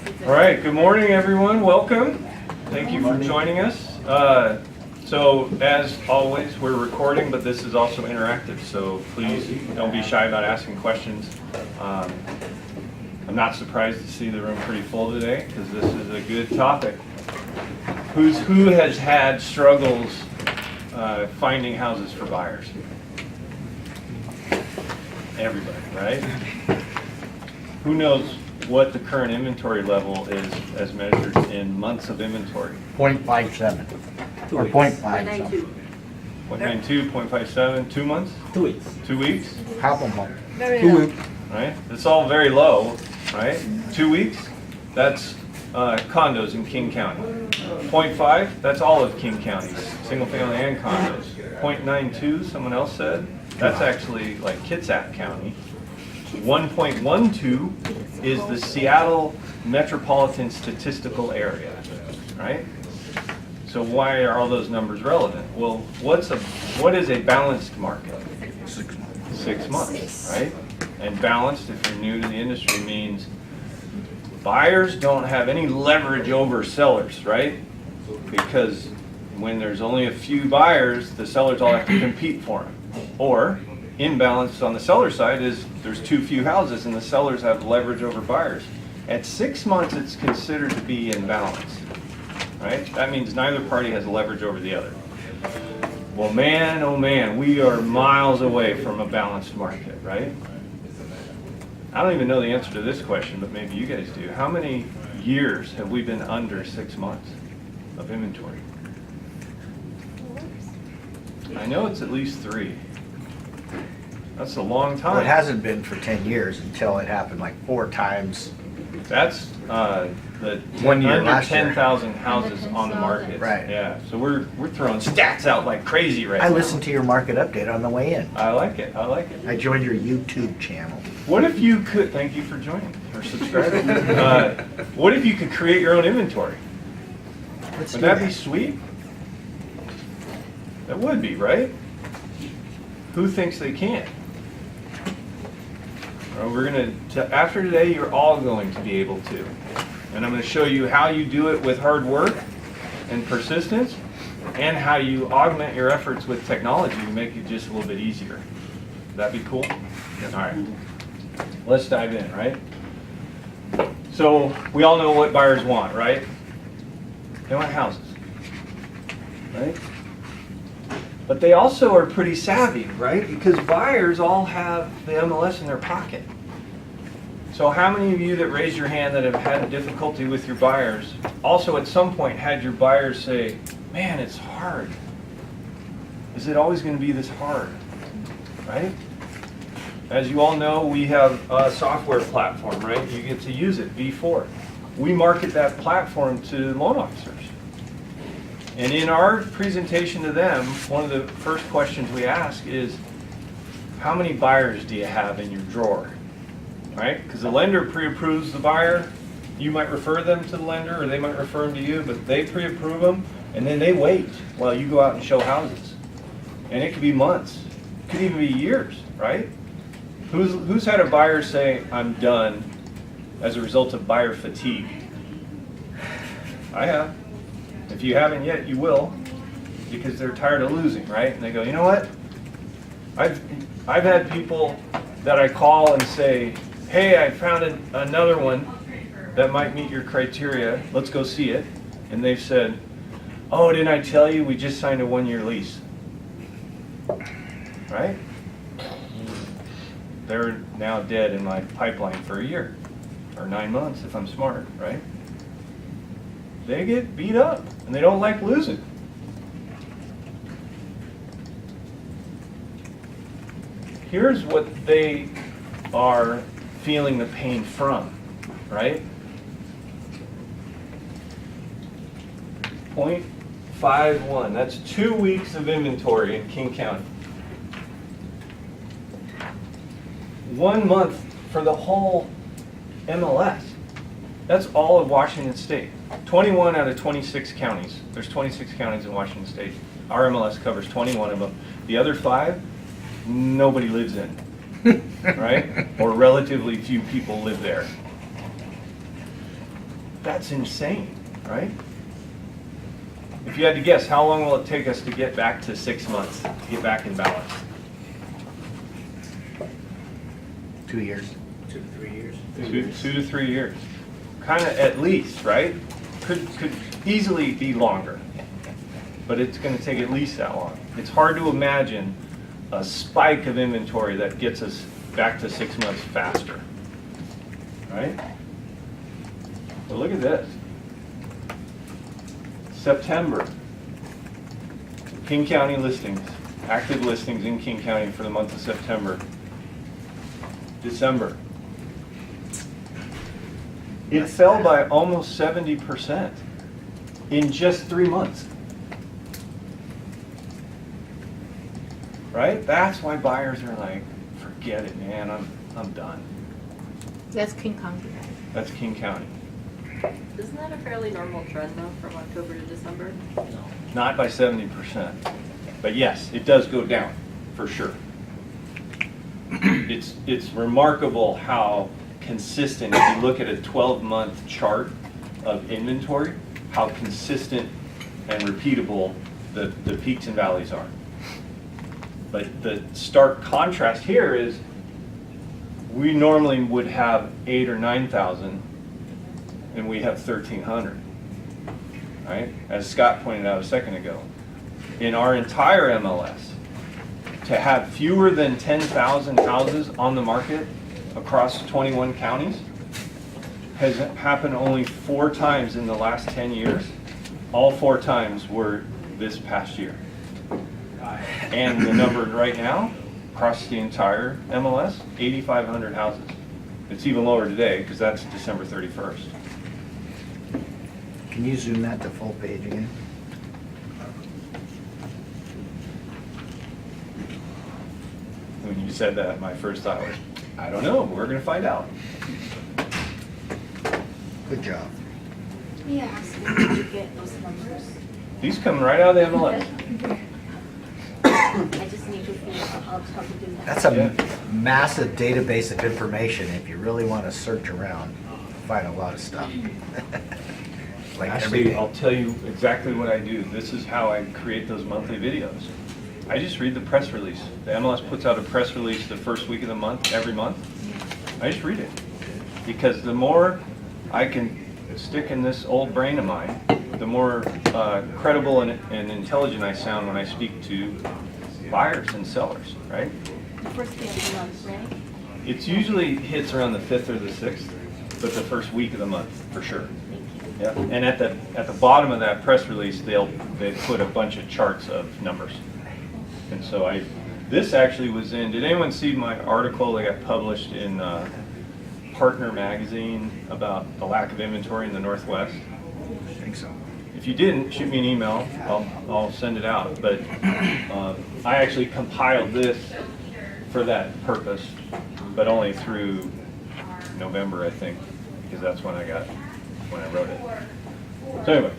All right, good morning, everyone. Welcome. Thank you for joining us. So, as always, we're recording, but this is also interactive, so please don't be shy about asking questions. I'm not surprised to see the room pretty full today, because this is a good topic. Who has had struggles finding houses for buyers? Everybody, right? Who knows what the current inventory level is as measured in months of inventory? 0.57 or 0.5 something. 0.92, 0.57, 2 months? 2 weeks. 2 weeks? Half a month. Very 2 low. weeks. Right? It's all very low, right? 2 weeks? That's condos in King County. 0.5? That's all of King County, single family and condos. 0.92, someone else said? That's actually like Kitsap County. 1.12 is the Seattle Metropolitan Statistical Area, right? So why are all those numbers relevant? Well, what is a balanced market? 6 months. 6 months, right? And balanced, if you're new to the industry, means buyers don't have any leverage over sellers, right? Because when there's only a few buyers, the sellers all have to compete for them. Or imbalance on the seller side is there's too few houses and the sellers have leverage over buyers. At 6 months, it's considered to be in balance, right? That means neither party has leverage over the other. Well, man, oh man, we are miles away from a balanced market, right? I don't even know the answer to this question, but maybe you guys do. How many years have we been under 6 months of inventory? I know it's at least 3. That's a long Well, it time. hasn't been for 10 years until it happened like 4 times. That's the 1 year under last year. 10,000 houses on the market. Right. Yeah. So we're throwing stats out like crazy right I now. listened to your market update on the way in. I like it. I like it. I joined your YouTube channel. What if you could? Thank you for joining or subscribing. What if you could create your own inventory? Let's Would do that be sweet? That would be, right? Who thinks they can't? Well, we're gonna, after today, you're all going to be able to. And I'm gonna show you how you do it with hard work and persistence, and how you augment your efforts with technology to make it just a little bit easier. Would that be cool? All right. Let's dive in, right? So we all know what buyers want, right? They want houses, right? But they also are pretty savvy, right? Because buyers all have the MLS in their pocket. So how many of you that raised your hand that have had difficulty with your buyers also at some point had your buyers say, man, it's hard. Is it always going to be this hard, right? As you all know, we have a software platform, right? You get to use it, V4. We market that platform to loan officers. And in our presentation to them, one of the first questions we ask is, how many buyers do you have in your drawer? Right? Because the lender pre-approves the buyer. You might refer them to the lender, or they might refer them to you, but they pre-approve them, and then they wait while you go out and show houses. And it could be months. It could even be years, right? Who's had a buyer say, I'm done, as a result of buyer fatigue? I have. If you haven't yet, you will, because they're tired of losing, right? And they go, you know what? I've had people that I call and say, hey, I found another one that might meet your criteria. Let's go see it. And they've said, oh, didn't I tell you? We just signed a 1-year lease. Right? They're now dead in my pipeline for a year, or 9 months if I'm smart, right? They get beat up, and they don't like losing. Here's what they are feeling the pain from, right? 0.51, that's 2 weeks of inventory in King County. 1 month for the whole MLS. That's all of Washington State. 21 out of 26 counties. There's 26 counties in Washington State. Our MLS covers 21 of them. The other 5, nobody lives in, right? Or relatively few people live there. That's insane, right? If you had to guess, how long will it take us to get back to 6 months, to get back in balance? 2 years. 2 to 3 years. 2 to 3 years. Kind of at least, right? Could easily be longer. But it's going to take at least that long. It's hard to imagine a spike of inventory that gets us back to 6 months faster. Right? But look at this. September. King County listings. Active listings in King County for the month of September. December. It fell by almost 70% in just 3 months. Right? That's why buyers are like, forget it, man, I'm done. That's King County, right? That's King County. Isn't that a fairly normal trend though, from October to December? Not by 70%. But yes, it does go down, for sure. It's remarkable how consistent, if you look at a 12-month chart of inventory, how consistent and repeatable the peaks and valleys are. But the stark contrast here is we normally would have 8,000 or 9,000 and we have 1,300, right? As Scott pointed out a second ago. In our entire MLS, to have fewer than 10,000 houses on the market across 21 counties has happened only 4 times in the last 10 years. All 4 times were this past year. And the number right now, across the entire MLS, 8,500 houses. It's even lower today because that's December 31st. Can you zoom that to full page again? When you said that, my first thought was, I don't know, we're going to find out. Good job. Yeah, so where did you get those numbers? These come right out of the MLS. I just need to figure out how to do that. That's a Yeah. massive database of information. If you really want to search around, find a lot of stuff. Like Actually, everything. I'll tell you exactly what I do. This is how I create those monthly videos. I just read the press release. The MLS puts out a press release the first week of the month, every month. I just read it. Because the more I can stick in this old brain of mine, the more credible and intelligent I sound when I speak to buyers and sellers, right? The first day of the month, right? It's usually hits around the 5th or the 6th, but the first week of the month, for sure. Yeah, and at the bottom of that press release, they put a bunch of charts of numbers. And so this actually was in, did anyone see my article that got published in Partner Magazine about the lack of inventory in the Northwest? I think so. If you didn't, shoot me an email, I'll send it out. But I actually compiled this for that purpose, but only through November, I think, because that's when I wrote it. So anyway,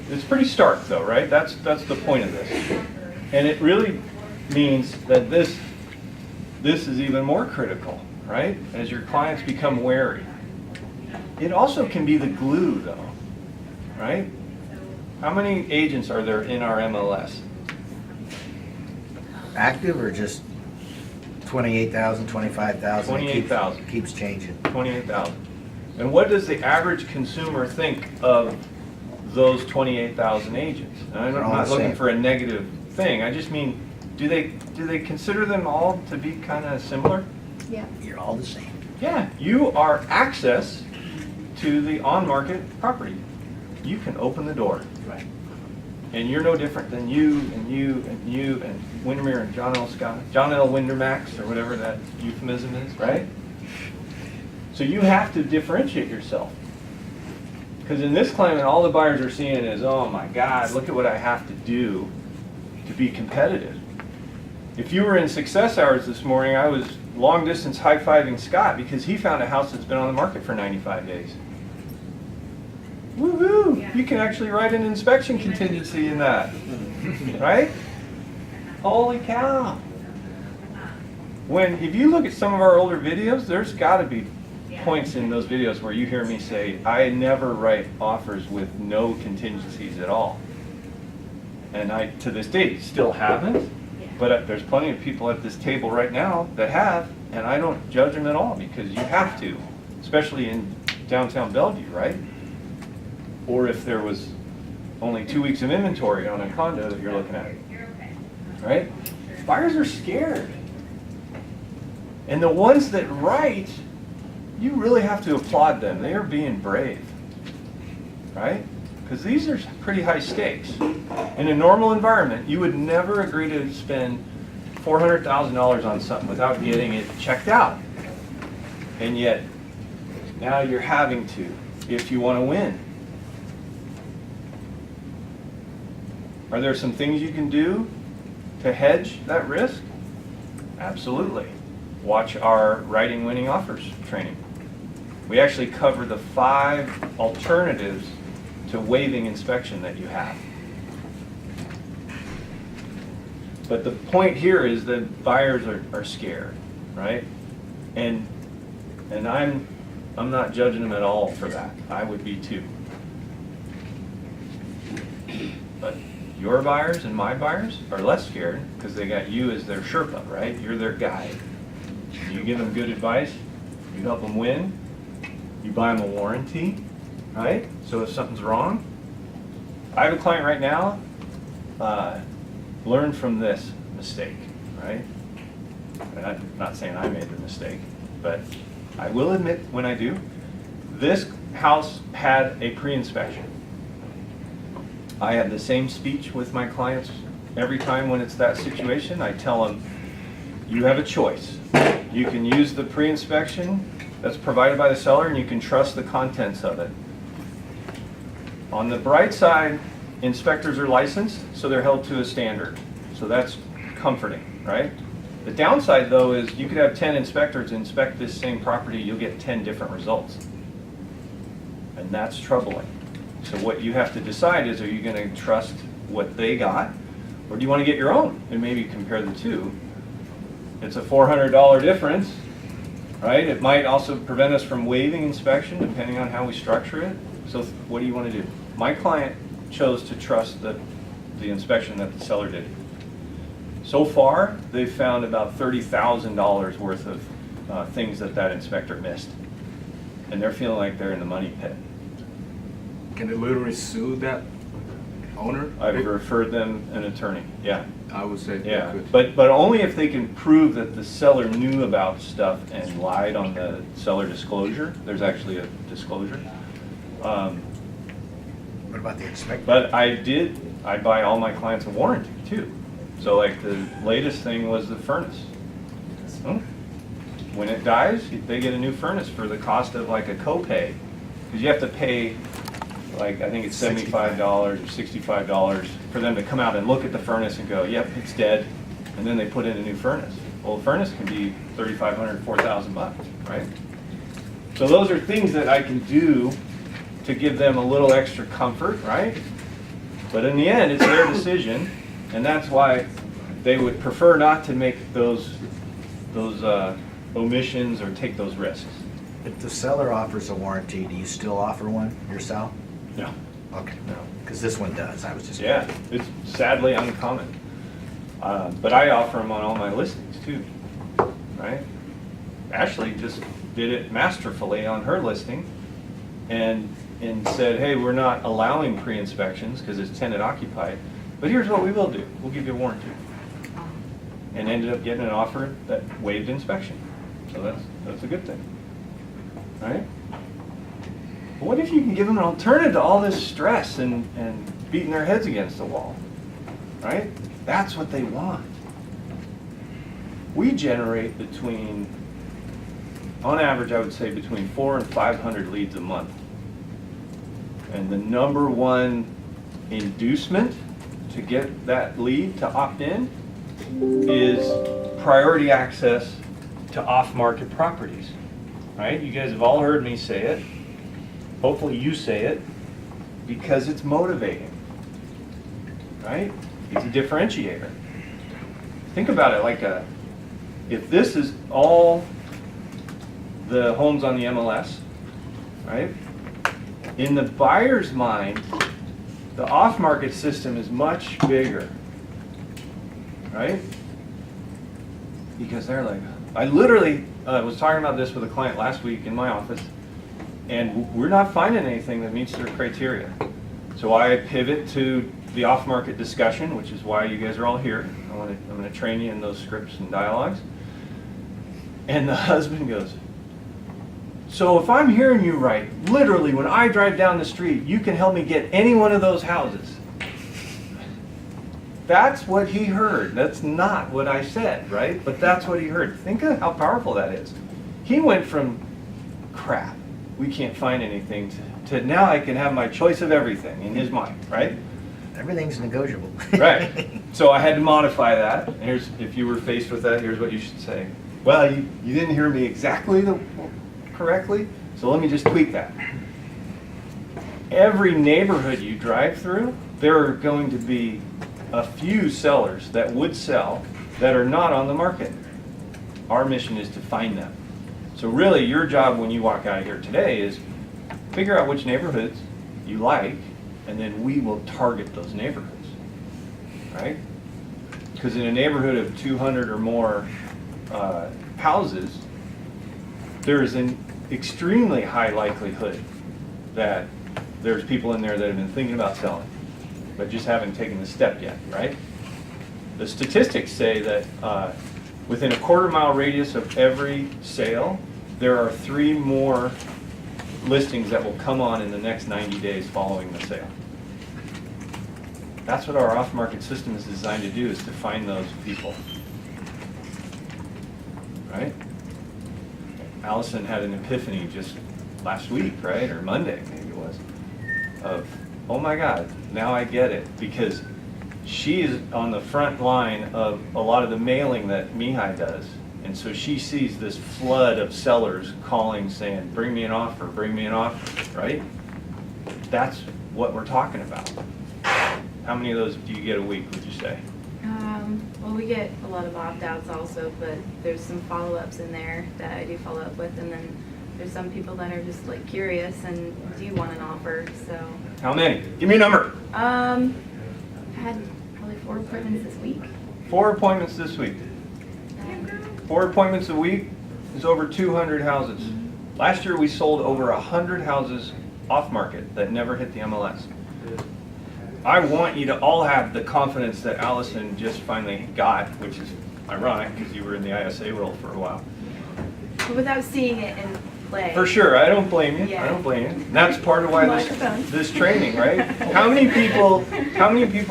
it's pretty stark though, right? That's the point of this. And it really means that this is even more critical, right? As your clients become wary. It also can be the glue though, right? How many agents are there in our MLS? Active or just 28,000, 25,000? 28,000. Keeps changing. 28,000. And what does the average consumer think of those 28,000 agents? And I'm They're all not the looking same. for a negative thing. I just mean, do they consider them all to be kind of similar? Yeah. You're all the same. Yeah, you are access to the on-market property. You can open the door. Right. And you're no different than you and you and you and Windermere and John L. Scott, John L. Windermax, or whatever that euphemism is, right? So you have to differentiate yourself. Because in this climate, all the buyers are seeing is, oh my God, look at what I have to do to be competitive. If you were in Success Hours this morning, I was long distance high-fiving Scott because he found a house that's been on the market for 95 days. Woohoo! You can actually write an inspection contingency in that, right? Holy cow! If you look at some of our older videos, there's got to be points in those videos where you hear me say, I never write offers with no contingencies at all. And I, to this day, still haven't, but there's plenty of people at this table right now that have, and I don't judge them at all because you have to, especially in downtown Bellevue, right? Or if there was only 2 weeks of inventory on a condo that you're looking at, right? Buyers are scared. And the ones that write, you really have to applaud them. They are being brave, right? Because these are pretty high stakes. In a normal environment, you would never agree to spend $400,000 on something without getting it checked out. And yet, now you're having to if you want to win. Are there some things you can do to hedge that risk? Absolutely. Watch our Writing Winning Offers training. We actually cover the 5 alternatives to waiving inspection that you have. But the point here is that buyers are scared, right? And I'm not judging them at all for that. I would be too. But your buyers and my buyers are less scared because they got you as their Sherpa, right? You're their guide. You give them good advice, you help them win, you buy them a warranty, right? So if something's wrong, I have a client right now, learn from this mistake, right? And I'm not saying I made the mistake, but I will admit when I do. This house had a pre-inspection. I have the same speech with my clients every time when it's that situation. I tell them, you have a choice. You can use the pre-inspection that's provided by the seller and you can trust the contents of it. On the bright side, inspectors are licensed, so they're held to a standard. So that's comforting, right? The downside though is you could have 10 inspectors inspect this same property, you'll get 10 different results. And that's troubling. So what you have to decide is, are you going to trust what they got, or do you want to get your own and maybe compare the two? It's a $400 difference, right? It might also prevent us from waiving inspection depending on how we structure it. So what do you want to do? My client chose to trust the inspection that the seller did. So far, they've found about $30,000 worth of things that inspector missed. And they're feeling like they're in the money pit. Can they literally sue that owner? I've referred them an attorney, yeah. I would say they Yeah, could. but only if they can prove that the seller knew about stuff and lied on the seller disclosure. There's actually a disclosure. What about the inspector? But I buy all my clients a warranty too. So like the latest thing was the furnace. When it dies, they get a new furnace for the cost of like a copay. Because you have to pay, like I think it's $75 or $65 for them to come out and look at the furnace and go, yep, it's dead. And then they put in a new furnace. Well, the furnace can be $3,500, $4,000, right? So those are things that I can do to give them a little extra comfort, right? But in the end, it's their decision, and that's why they would prefer not to make those omissions or take those risks. If the seller offers a warranty, do you still offer one yourself? No. Okay. No. Because this one does. I was just. Yeah, it's sadly uncommon. But I offer them on all my listings too, right? Ashley just did it masterfully on her listing and said, hey, we're not allowing pre-inspections because it's tenant occupied, but here's what we will do. We'll give you a warranty. And ended up getting an offer that waived inspection. So that's a good thing, right? But what if you can give them an alternative to all this stress and beating their heads against the wall, right? That's what they want. We generate on average, I would say between 400 and 500 leads a month. And the number one inducement to get that lead to opt in is priority access to off-market properties, right? You guys have all heard me say it. Hopefully you say it, because it's motivating, right? It's a differentiator. Think about it like if this is all the homes on the MLS, right? In the buyer's mind, the off-market system is much bigger, right? Because they're like, I literally was talking about this with a client last week in my office, and we're not finding anything that meets their criteria. So I pivot to the off-market discussion, which is why you guys are all here. I'm going to train you in those scripts and dialogues. And the husband goes, so if I'm hearing you right, literally when I drive down the street, you can help me get any one of those houses. That's what he heard. That's not what I said, right? But that's what he heard. Think of how powerful that is. He went from crap, we can't find anything, to now I can have my choice of everything in his mind, right? Everything's negotiable. Right. So I had to modify that. Here's, if you were faced with that, here's what you should say. Well, you didn't hear me exactly correctly, so let me just tweak that. Every neighborhood you drive through, there are going to be a few sellers that would sell that are not on the market. Our mission is to find them. So really your job when you walk out of here today is figure out which neighborhoods you like, and then we will target those neighborhoods, right? Because in a neighborhood of 200 or more houses, there is an extremely high likelihood that there's people in there that have been thinking about selling, but just haven't taken the step yet, right? The statistics say that within a quarter-mile radius of every sale, there are 3 more listings that will come on in the next 90 days following the sale. That's what our off-market system is designed to do, is to find those people, right? Allison had an epiphany just last week, right, or Monday maybe it was, of, oh my God, now I get it, because she is on the front line of a lot of the mailing that Mihai does. And so she sees this flood of sellers calling saying, bring me an offer, right? That's what we're talking about. How many of those do you get a week, would you say? Well, we get a lot of opt-outs also, but there's some follow-ups in there that I do follow up with, and then there's some people that are just like curious and do want an offer, so. How many? Give me a number. I had probably 4 appointments this week. 4 appointments this week. 4 appointments a week is over 200 houses. Last year we sold over 100 houses off market that never hit the MLS. I want you to all have the confidence that Allison just finally got, which is ironic because you were in the ISA world for a while. But without seeing it in play. For sure, I don't blame you. Yeah. I don't blame you. And that's part of why Microphone. this training, right? How many people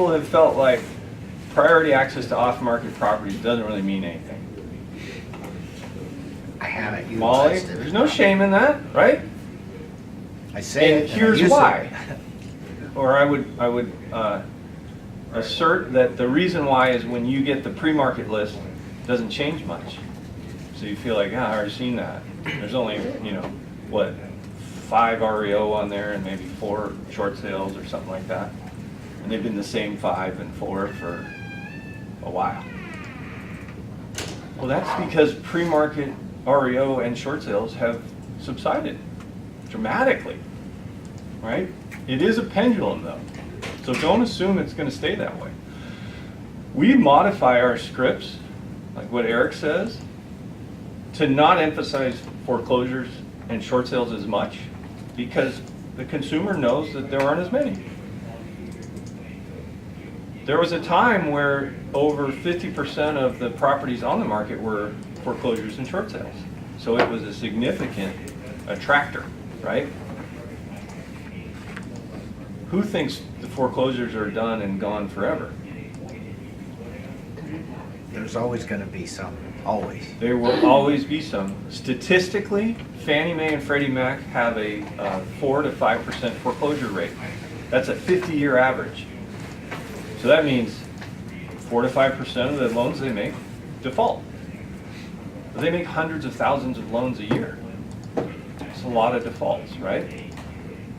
have felt like priority access to off-market properties doesn't really mean anything? I haven't Molly, utilized it. there's no shame in that, right? I say And it. here's I use why. it. Or I would assert that the reason why is when you get the pre-market list, it doesn't change much. So you feel like, I already seen that. There's only, what, 5 REO on there and maybe 4 short sales or something like that. And they've been the same 5 and 4 for a while. Well, that's because pre-market REO and short sales have subsided dramatically, right? It is a pendulum though, so don't assume it's going to stay that way. We modify our scripts, like what Eric says, to not emphasize foreclosures and short sales as much because the consumer knows that there aren't as many. There was a time where over 50% of the properties on the market were foreclosures and short sales. So it was a significant attractor, right? Who thinks the foreclosures are done and gone forever? There's always going to be some, always. There will always be some. Statistically, Fannie Mae and Freddie Mac have a 4 to 5% foreclosure rate. That's a 50-year average. So that means 4 to 5% of the loans they make default. But they make hundreds of thousands of loans a year. It's a lot of defaults, right?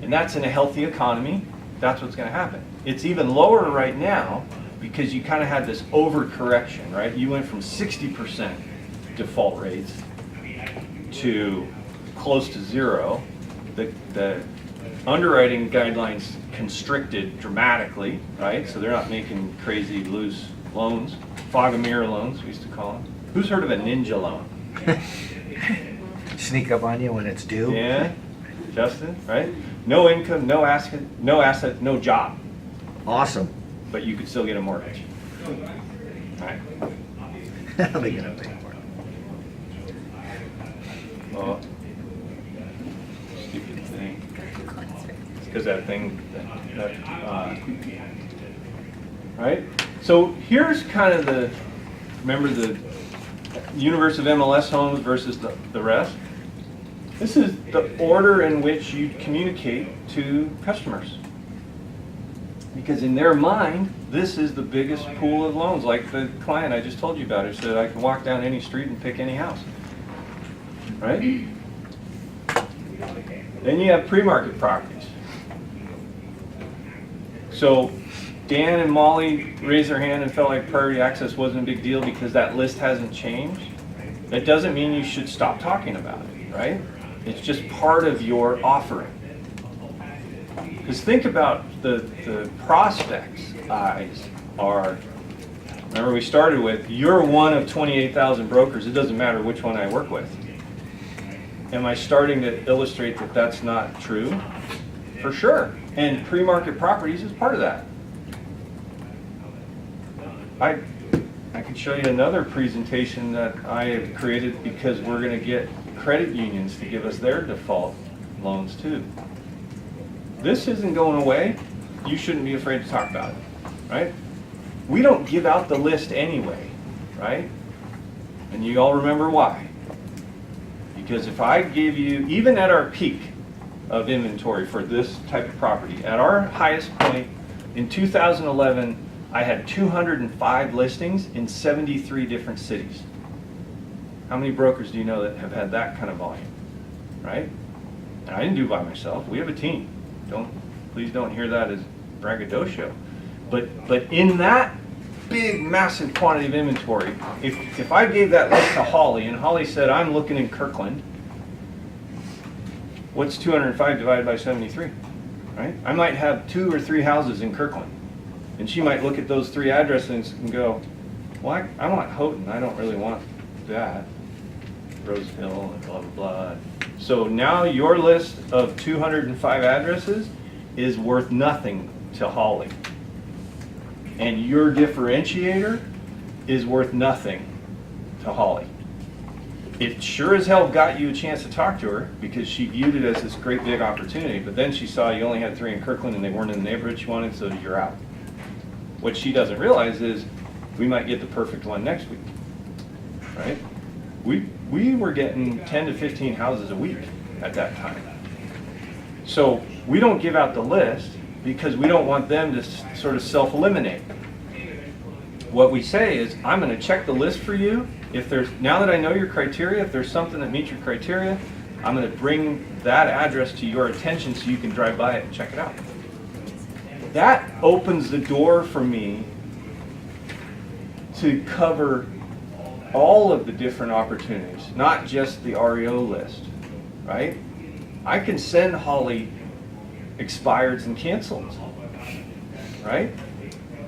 And that's in a healthy economy. That's what's going to happen. It's even lower right now because you kind of had this overcorrection, right? You went from 60% default rates to close to zero. The underwriting guidelines constricted dramatically, right? So they're not making crazy loose loans, fog of mirror loans, we used to call them. Who's heard of a ninja loan? Sneak up on you when it's due. Yeah, Justin, right? No income, no asset, no job, Awesome. but you could still get a mortgage. Right. How they gonna pay for it? Well, stupid thing. Because that thing, right? So here's kind of remember the universe of MLS homes versus the rest? This is the order in which you communicate to customers. Because in their mind, this is the biggest pool of loans. Like the client I just told you about, who said I can walk down any street and pick any house. Right? Then you have pre-market properties. So Dan and Molly raised their hand and felt like priority access wasn't a big deal because that list hasn't changed. That doesn't mean you should stop talking about it, right? It's just part of your offering. Because think about the prospect's eyes are, remember we started with, you're one of 28,000 brokers, it doesn't matter which one I work with. Am I starting to illustrate that that's not true? For sure. And pre-market properties is part of that. I could show you another presentation that I have created because we're going to get credit unions to give us their default loans too. This isn't going away. You shouldn't be afraid to talk about it, right? We don't give out the list anyway, right? And you all remember why. Because if I give you, even at our peak of inventory for this type of property, at our highest point in 2011, I had 205 listings in 73 different cities. How many brokers do you know that have had that kind of volume, right? And I didn't do it by myself. We have a team. Please don't hear that as braggadocio. But in that big, massive quantity of inventory, if I gave that list to Holly and Holly said, I'm looking in Kirkland, what's 205 divided by 73, right? I might have 2 or 3 houses in Kirkland. And she might look at those 3 addresses and go, well, I want Houghton. I don't really want that. Roseville and blah, blah, blah. So now your list of 205 addresses is worth nothing to Holly. And your differentiator is worth nothing to Holly. It sure as hell got you a chance to talk to her because she viewed it as this great big opportunity, but then she saw you only had 3 in Kirkland and they weren't in the neighborhood she wanted, so you're out. What she doesn't realize is we might get the perfect one next week, right? We were getting 10 to 15 houses a week at that time. So we don't give out the list because we don't want them to sort of self-eliminate. What we say is, I'm going to check the list for you. Now that I know your criteria, if there's something that meets your criteria, I'm going to bring that address to your attention so you can drive by it and check it out. That opens the door for me to cover all of the different opportunities, not just the REO list, right? I can send Holly expireds and canceled, right?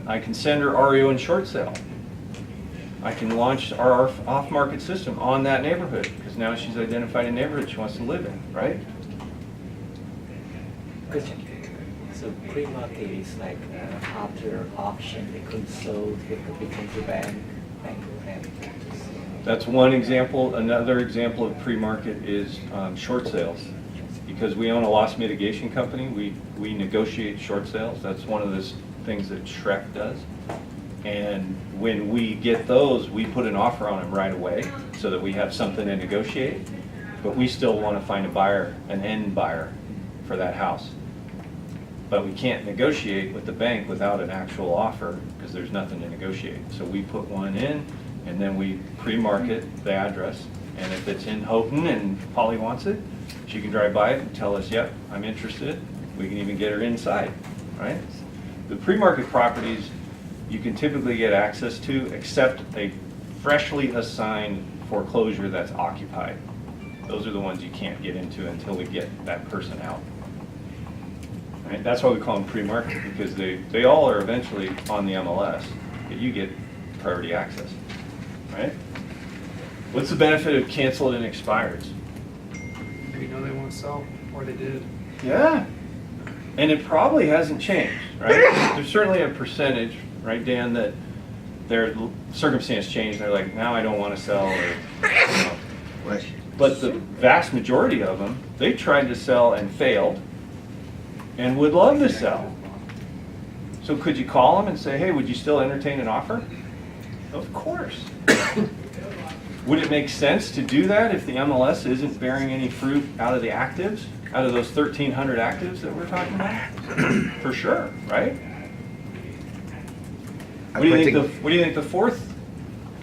I can send her REO and short sale. I can launch our off-market system on that neighborhood because now she's identified a neighborhood she wants to live in, right? Question. So pre-market is like after auction, they could sold, it could become to bank and That's one example. Another example of pre-market is short sales. Because we own a loss mitigation company, we negotiate short sales. That's one of the things that Shrek does. And when we get those, we put an offer on them right away so that we have something to negotiate. But we still want to find a buyer, an end buyer for that house. But we can't negotiate with the bank without an actual offer because there's nothing to negotiate. So we put one in and then we pre-market the address. And if it's in Houghton and Holly wants it, she can drive by it and tell us, yep, I'm interested. We can even get her inside, right? The pre-market properties you can typically get access to except a freshly assigned foreclosure that's occupied. Those are the ones you can't get into until we get that person out. Right? That's why we call them pre-market, because they all are eventually on the MLS, but you get priority access, right? What's the benefit of canceled and expireds? Maybe know they want to sell, or they did. Yeah, and it probably hasn't changed, right? There's certainly a percentage, right, Dan, that their circumstance changed. They're like, now I don't want to sell, or, you know. What? But the vast majority of them, they tried to sell and failed, and would love to sell. So could you call them and say, hey, would you still entertain an offer? Of course. Would it make sense to do that if the MLS isn't bearing any fruit out of the actives, out of those 1,300 actives that we're talking about? For sure, right? What do you think the fourth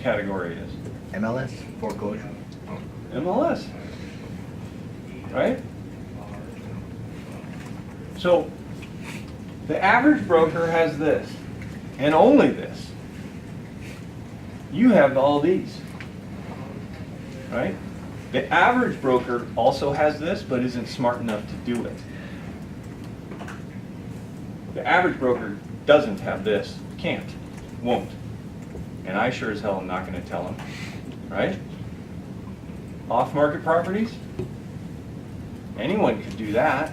category is? MLS, foreclosure. MLS, right? So the average broker has this, and only this. You have all these, right? The average broker also has this, but isn't smart enough to do it. The average broker doesn't have this, can't, won't. And I sure as hell am not going to tell them, right? Off-market properties, anyone could do that,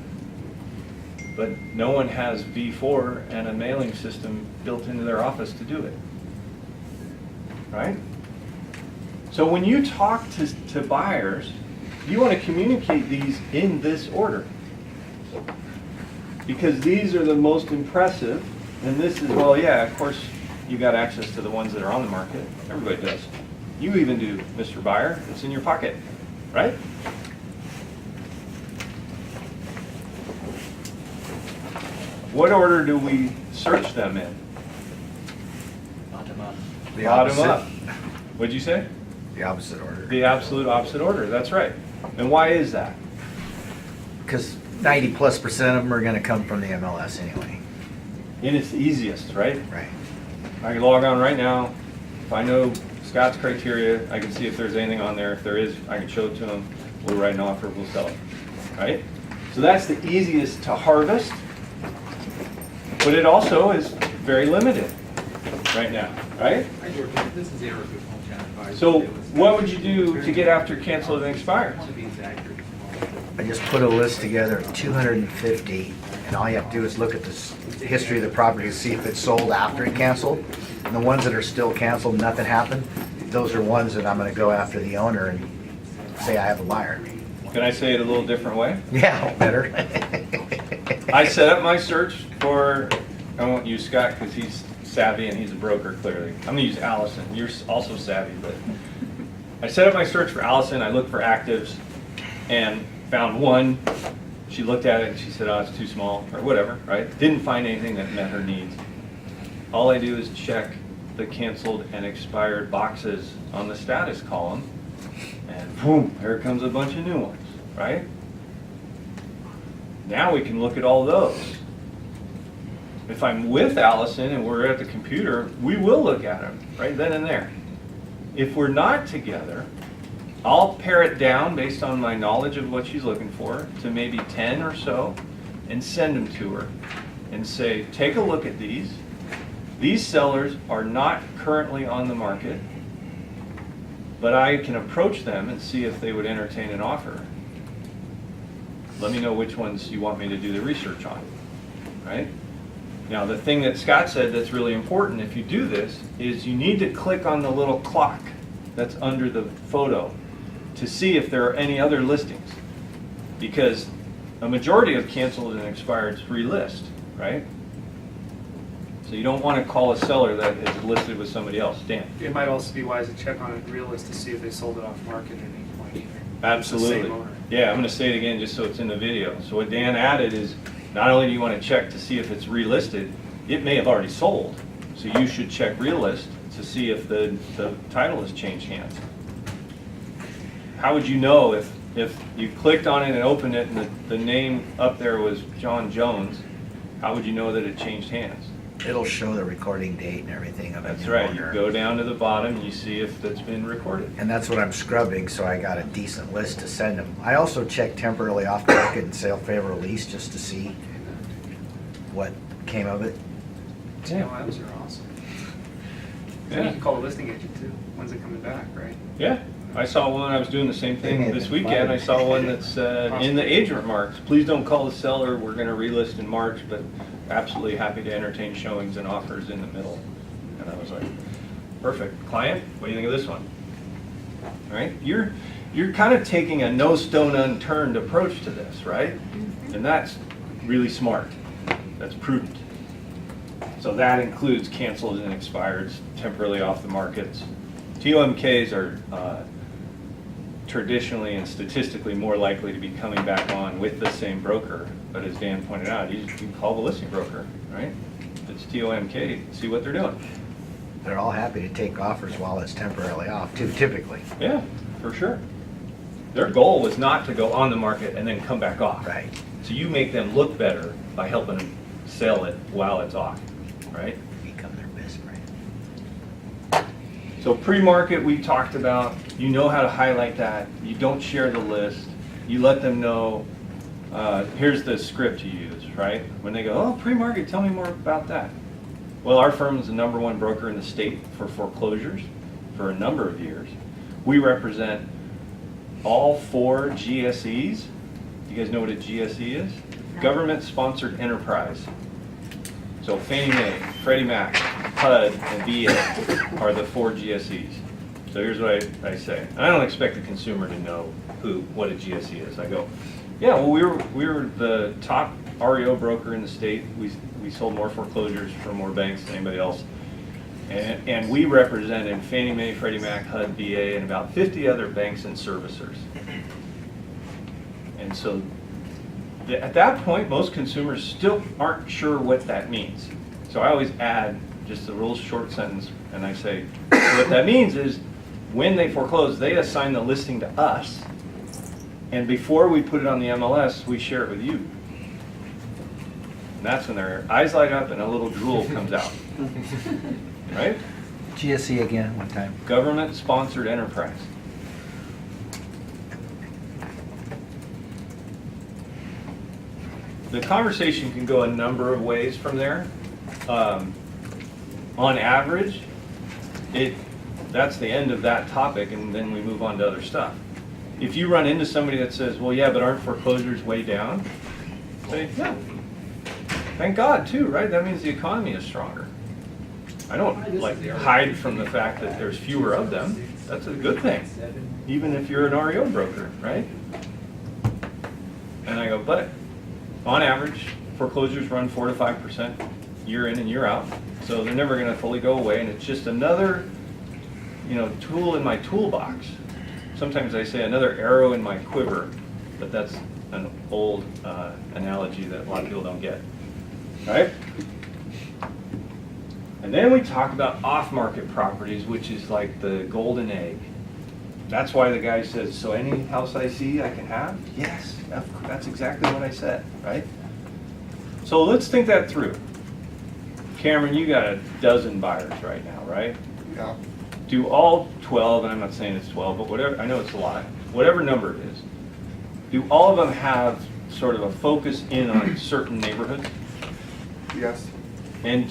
but no one has V4 and a mailing system built into their office to do it, right? So when you talk to buyers, you want to communicate these in this order, because these are the most impressive, and this is, well, yeah, of course you got access to the ones that are on the market. Everybody does. You even do, Mr. Buyer. It's in your pocket, right? What order do we search them in? Bottom up. The Bottom opposite. up. What'd you say? The opposite order. The absolute opposite order. That's right. And why is that? Because 90+% of them are going to come from the MLS anyway. And it's the easiest, right? Right. I can log on right now. If I know Scott's criteria, I can see if there's anything on there. If there is, I can show it to him. We'll write an offer, we'll sell it, right? So that's the easiest to harvest, but it also is very limited right now, right? Hi, George. This is Eric with Home Town Advisors. So what would you do to get after canceled and expired? To be exact. I just put a list together of 250, and all you have to do is look at the history of the property to see if it's sold after it canceled. And the ones that are still canceled, nothing happened, those are ones that I'm going to go after the owner and say I have a buyer. Can I say it a little different way? Yeah, better. I set up my search for, I won't use Scott because he's savvy and he's a broker clearly. I'm going to use Allison. You're also savvy, but I set up my search for Allison. I looked for actives and found one. She looked at it and she said, oh, it's too small or whatever, right? Didn't find anything that met her needs. All I do is check the canceled and expired boxes on the status column, and boom, here comes a bunch of new ones, right? Now we can look at all those. If I'm with Allison and we're at the computer, we will look at them right then and there. If we're not together, I'll pare it down based on my knowledge of what she's looking for to maybe 10 or so and send them to her and say, take a look at these. These sellers are not currently on the market, but I can approach them and see if they would entertain an offer. Let me know which ones you want me to do the research on, right? Now, the thing that Scott said that's really important if you do this is you need to click on the little clock that's under the photo to see if there are any other listings, because a majority of canceled and expired relist, right? So you don't want to call a seller that is listed with somebody else. Dan? It might also be wise to check on a realist to see if they sold it off market at any point either. Absolutely. It's the same owner. Yeah, I'm going to say it again just so it's in the video. So what Dan added is not only do you want to check to see if it's relisted, it may have already sold. So you should check realist to see if the title has changed hands. How would you know if you clicked on it and opened it and the name up there was John Jones, how would you know that it changed hands? it'll show the recording date and everything of a That's new right, you owner. go down to the bottom, you see if that's been recorded. And that's what I'm scrubbing, so I got a decent list to send them. I also checked temporarily off the market and sale favor release just to see what came of it. TLMs are awesome. So Yeah. you can call the listing agent too. When's it coming back, right? Yeah, I saw one, I was doing the same They may thing have this been weekend, I fired. saw one that said, in the agent remarks, please don't call the seller, we're gonna relist in March, but absolutely happy to entertain showings and offers in the middle. And I was like, perfect. Client, what do you think of this one? All right, you're kind of taking a no stone unturned approach to this, right? And that's really smart, that's prudent. So that includes canceled and expireds, temporarily off the markets. TOMKs are traditionally and statistically more likely to be coming back on with the same broker. But as Dan pointed out, you can call the listing broker, right? If it's TOMK, see what they're doing. They're all happy to take offers while it's temporarily off too, typically. Yeah, for sure. Their goal was not to go on the market and then come back off. Right. So you make them look better by helping them sell it while it's off, right? Become their best friend. So pre-market, we talked about, you know how to highlight that. You don't share the list. You let them know, here's the script you use, right? When they go, oh, pre-market, tell me more about that. Well, our firm is the #1 broker in the state for foreclosures for a number of years. We represent all 4 GSEs. You guys know what a GSE is? Government-sponsored enterprise. So Fannie Mae, Freddie Mac, HUD, and VA are the 4 GSEs. So here's what I say. And I don't expect the consumer to know what a GSE is. I go, yeah, well, we were the top REO broker in the state. We sold more foreclosures for more banks than anybody else. And we represented Fannie Mae, Freddie Mac, HUD, VA, and about 50 other banks and servicers. And so at that point, most consumers still aren't sure what that means. So I always add just a real short sentence, and I say, what that means is when they foreclose, they assign the listing to us, and before we put it on the MLS, we share it with you. And that's when their eyes light up and a little drool comes out. Right? GSE again, one time. Government-sponsored enterprise. The conversation can go a number of ways from there. On average, that's the end of that topic, and then we move on to other stuff. If you run into somebody that says, well, yeah, but aren't foreclosures way down? Say, yeah. Thank God, too, right? That means the economy is stronger. I don't hide from the fact that there's fewer of them. That's a good thing, even if you're an REO broker, right? And I go, but on average, foreclosures run 4 to 5% year in and year out. So they're never going to fully go away, and it's just another, tool in my toolbox. Sometimes I say another arrow in my quiver, but that's an old analogy that a lot of people don't get. Right? And then we talk about off-market properties, which is like the golden egg. That's why the guy says, so any house I see I can have? Yes, that's exactly what I said, right? So let's think that through. Cameron, you got a dozen buyers right now, right? Yeah. Do all 12, and I'm not saying it's 12, but whatever, I know it's a lot, whatever number it is, do all of them have sort of a focus in on certain neighborhoods? Yes. And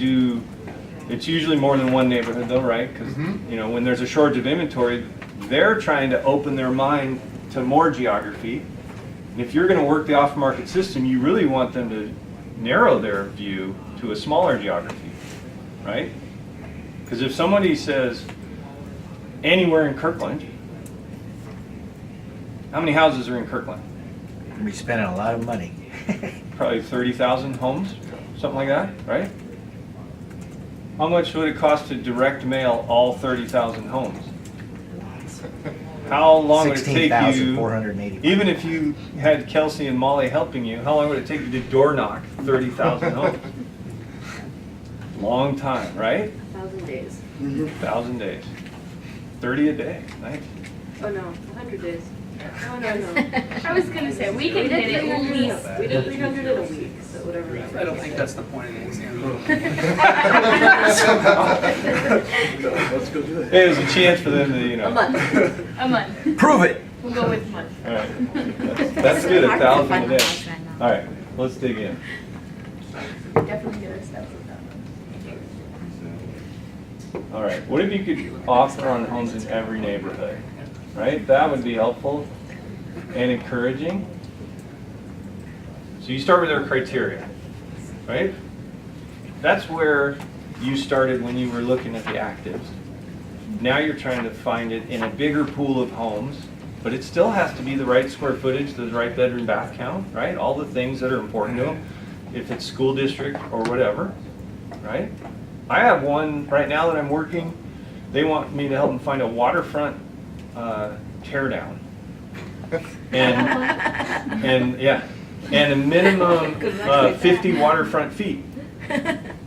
it's usually more than one neighborhood though, right? Because, when there's a shortage of inventory, they're trying to open their mind to more geography. And if you're going to work the off-market system, you really want them to narrow their view to a smaller geography, right? Because if somebody says anywhere in Kirkland, how many houses are in Kirkland? We're spending a lot of money. Probably 30,000 homes, something like that, right? How much would it cost to direct mail all 30,000 homes? How long would it take you, 16,480. even if you had Kelsey and Molly helping you, how long would it take you to door knock 30,000 homes? Long time, right? 1,000 days. 1,000 days. 30 a day, nice. Oh no, 100 days. No, no, no. I was gonna say, we can hit it at least. We did 300 in a week, so whatever. I don't think that's the point of the exam. Let's go do it. Hey, there's a chance for them to, you know. A month. A month. Prove it. We'll go with a month. All right. That's good, 1,000 a day. All right, let's dig in. Definitely get our steps with that one. All right, what if you could offer on homes in every neighborhood, right? That would be helpful and encouraging. So you start with our criteria, right? That's where you started when you were looking at the actives. Now you're trying to find it in a bigger pool of homes, but it still has to be the right square footage, the right bedroom bath count, right? All the things that are important to them, if it's school district or whatever, right? I have one right now that I'm working. They want me to help them find a waterfront tear down. And yeah, and a minimum 50 waterfront feet.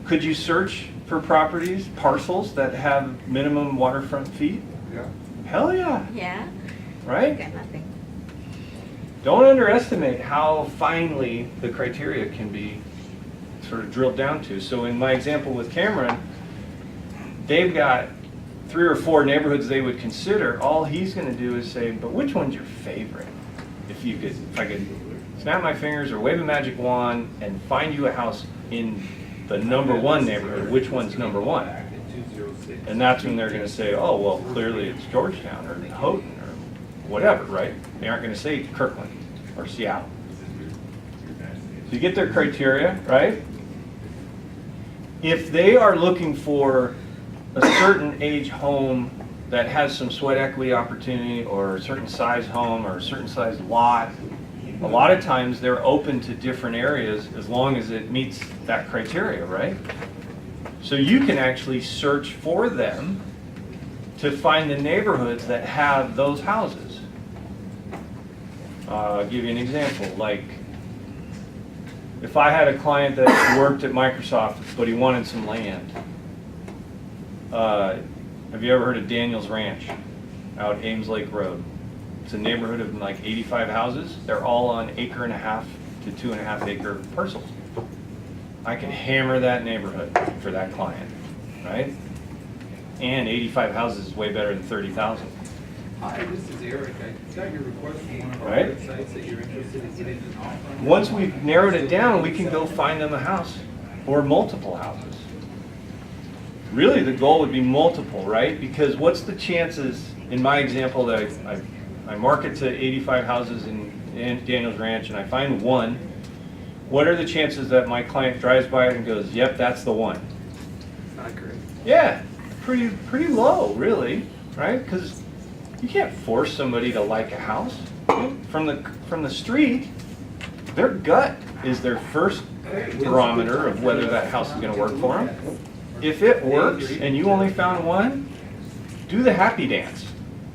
Could you search for properties, parcels that have minimum waterfront feet? Yeah. Hell yeah, Yeah, right? got nothing. Don't underestimate how finely the criteria can be sort of drilled down to. So in my example with Cameron, they've got 3 or 4 neighborhoods they would consider. All he's going to do is say, but which one's your favorite? If I could snap my fingers or wave a magic wand and find you a house in the #1 neighborhood, which one's #1? And that's when they're going to say, oh, well, clearly it's Georgetown or Houghton or whatever, right? They aren't going to say Kirkland or Seattle. So you get their criteria, right? If they are looking for a certain age home that has some sweat equity opportunity or a certain size home or a certain size lot, a lot of times they're open to different areas as long as it meets that criteria, right? So you can actually search for them to find the neighborhoods that have those houses. I'll give you an example. Like, if I had a client that worked at Microsoft, but he wanted some land, have you ever heard of Daniel's Ranch out Ames Lake Road? It's a neighborhood of like 85 houses. They're all on 1.5 to 2.5 acre parcels. I can hammer that neighborhood for that client, right? And 85 houses is way better than 30,000. Hi, this is Eric. I got your request from one of our Right. websites that you're interested in getting an offer. Once we've narrowed it down, we can go find them a house or multiple houses. Really, the goal would be multiple, right? Because what's the chances, in my example, that I market to 85 houses in Daniel's Ranch and I find one, what are the chances that my client drives by it and goes, yep, that's the one? Not great. Yeah, pretty low, really, right? Because you can't force somebody to like a house. From the street, their gut is their first barometer of whether that house is going to work for them. If it works and you only found one, do the happy dance,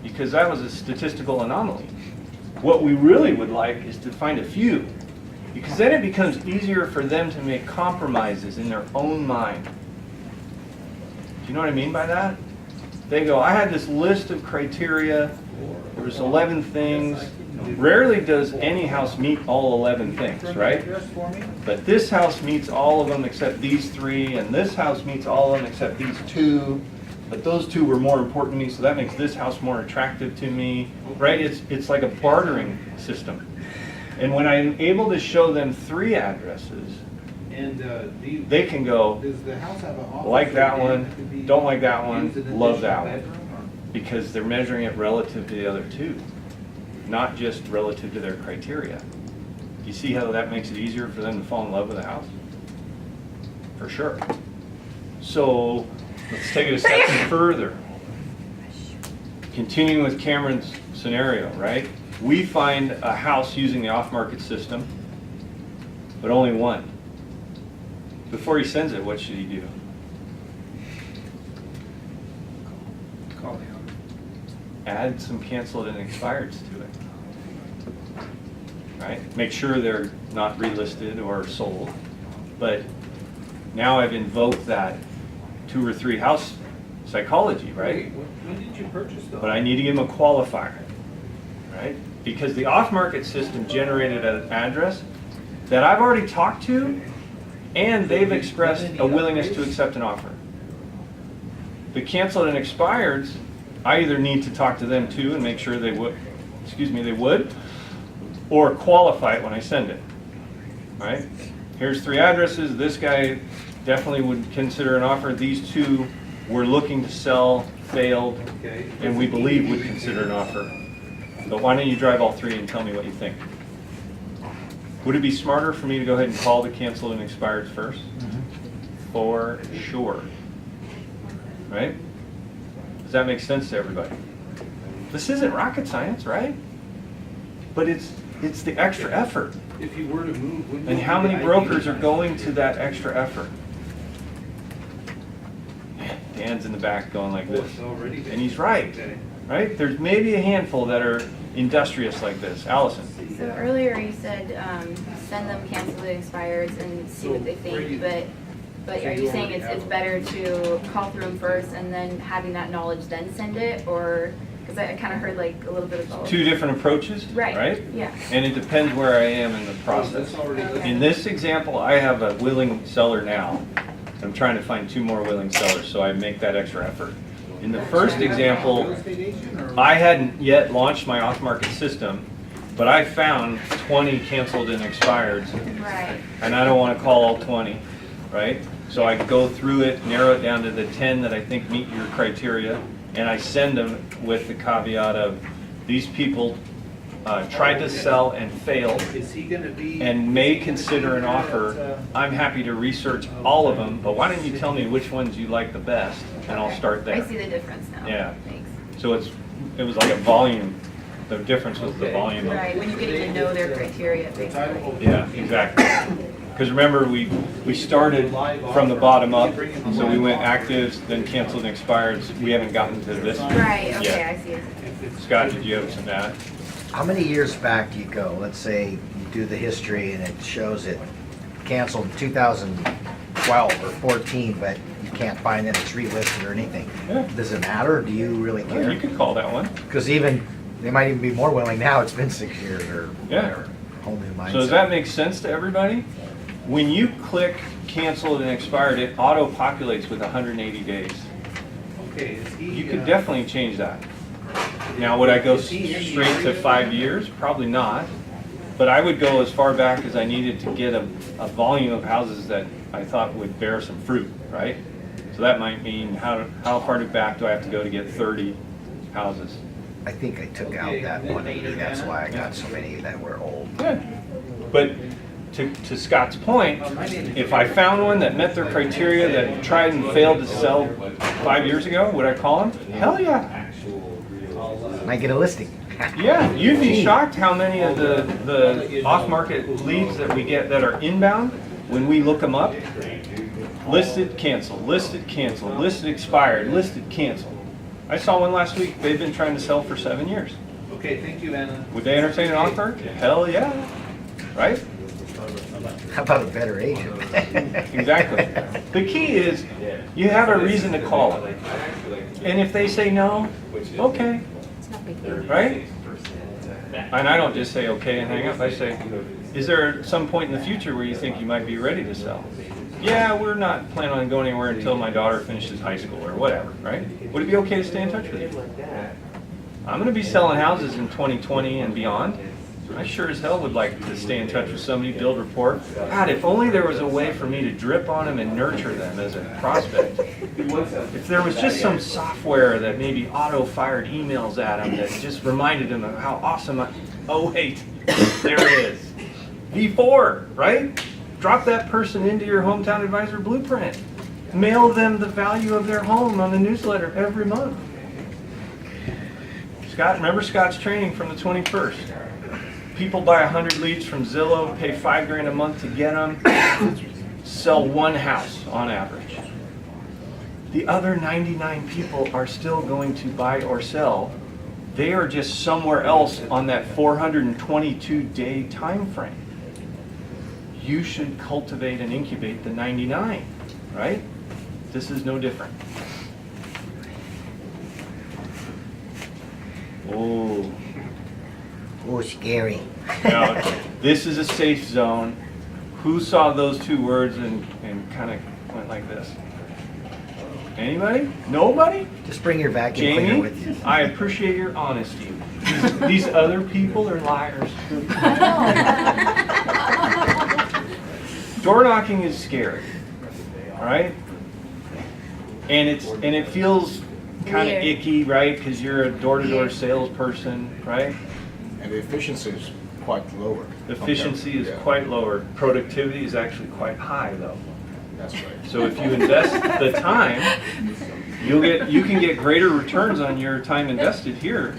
because that was a statistical anomaly. What we really would like is to find a few, because then it becomes easier for them to make compromises in their own mind. Do you know what I mean by that? They go, I had this list of criteria, there was 11 things. Rarely does any house meet all 11 things, right? But this house meets all of them except these 3, and this house meets all of them except these 2. But those 2 were more important to me, so that makes this house more attractive to me, right? It's like a bartering system. And when I'm able to show them 3 addresses, they can go, Does the house have an office? like that or one, could be don't like that used one, an love that additional one. bedroom, or- Because they're measuring it relative to the other 2, not just relative to their criteria. Do you see how that makes it easier for them to fall in love with a house? For sure. So let's take it a step further. Continuing with Cameron's scenario, right? We find a house using the off-market system, but only one. Before he sends it, what should he do? Call the owner. Add some canceled and expireds to it. Right? Make sure they're not relisted or sold. But now I've invoked that 2 or 3 house psychology, right? When did you purchase those? But I need to give them a qualifier, right? because the off-market system generated an address that I've already talked to, and they've expressed a willingness to accept an offer. The canceled and expireds, I either need to talk to them too and make sure they would, they would, or qualify it when I send it. Right? Here's 3 addresses. This guy definitely would consider an offer. These 2 we're looking to sell, failed, and we believe would consider an offer. So why don't you drive all 3 and tell me what you think? Would it be smarter for me to go ahead and call the canceled and expired first? For sure. Right? Does that make sense to everybody? This isn't rocket science, right? But it's the extra effort. If you were to move, wouldn't And it how be many the brokers idea- are going to that extra effort? Dan's in the back going like Oh, this. it's already been- And he's right, Okay. right? There's maybe a handful that are industrious like this. Allison? So earlier you said, send them canceled and expireds and see what they think, but are you saying it's better to call through them first and then having that knowledge then send it, or, because I kind of heard like a little bit of both. 2 different approaches, Right, right? yeah. And it depends where I am in the process. In this example, I have a willing seller now. I'm trying to find 2 more willing sellers, so I make that extra effort. In the first example, Real estate agent or- I hadn't yet launched my off-market system, but I found 20 canceled and expireds, Right. and I don't want to call all 20, right? So I go through it, narrow it down to the 10 that I think meet your criteria, and I send them with the caveat of, these people tried to sell and failed, Is he gonna be? and may consider an offer. I'm happy to research all of them, but why don't you tell me which ones you like the best, and I'll Okay. start there. I see the difference now. Yeah. Thanks. So it was like a volume, the difference was the volume of. Right, when you get to know their criteria, basically. Yeah, exactly. Because remember, we started from the bottom up, so we went actives, then canceled and expireds. We haven't gotten to this. Right, okay, yet. I see it. Scott, did you have some data? How many years back do you go? Let's say you do the history and it shows it canceled in 2012 or 14, but you can't find that it's relisted or anything. Yeah. Does it matter, or do you really Well, you care? could call that one. Because even, they might even be more willing now, it's been 6 years or Yeah. whatever. Whole new mindset. So does that make sense to everybody? When you click canceled and expired, it auto-populates with 180 days. Okay, is he? You could definitely change that. Now, would I go straight to 5 years? Probably not. But I would go as far back as I needed to get a volume of houses that I thought would bear some fruit, right? So that might mean how far back do I have to go to get 30 houses? I think I took out that 180, that's why I got so many that were old. Good. But to Scott's point, if I found one that met their criteria, that tried and failed to sell 5 years ago, would I call them? Hell yeah. Might get a listing. Yeah, you'd be shocked how many of the off-market leads that we get that are inbound, when we look them up, listed, canceled, listed, canceled, listed, expired, listed, canceled. I saw one last week, they've been trying to sell for 7 years. Okay, thank you, Anna. Would they entertain an offer? Hell yeah, right? How about a better agent? Exactly. The key is, you have a reason to call it. And if they say no, okay, It's not big deal. right? And I don't just say okay and hang up, I say, is there some point in the future where you think you might be ready to sell? Yeah, we're not planning on going anywhere until my daughter finishes high school or whatever, right? Would it be okay to stay in touch with you? I'm gonna be selling houses in 2020 and beyond. I sure as hell would like to stay in touch with somebody, build rapport. God, if only there was a way for me to drip on them and nurture them as a prospect. If there was just some software that maybe auto-fired emails at them that just reminded them of how awesome oh wait, there it is. V4, right? Drop that person into your Hometown Advisor blueprint. Mail them the value of their home on the newsletter every month. Scott, remember Scott's training from the 21st? People buy 100 leads from Zillow, pay $5,000 a month to get them, sell one house on average. The other 99 people are still going to buy or sell. They are just somewhere else on that 422-day time frame. You should cultivate and incubate the 99, right? This is no different. Oh. Oh, scary. Now, this is a safe zone. Who saw those two words and kind of went like this? Anybody? Nobody? Just bring your vacuum cleaner Jamie, with you. I appreciate your honesty. These other people are liars. Door knocking is scary, right? And it feels kind of Weird. icky, right? Because you're a door-to-door salesperson, right? And the efficiency is quite lower. Efficiency is Yeah, quite lower. Productivity is actually quite high, though. That's right. So if you invest the time, you can get greater returns on your time invested here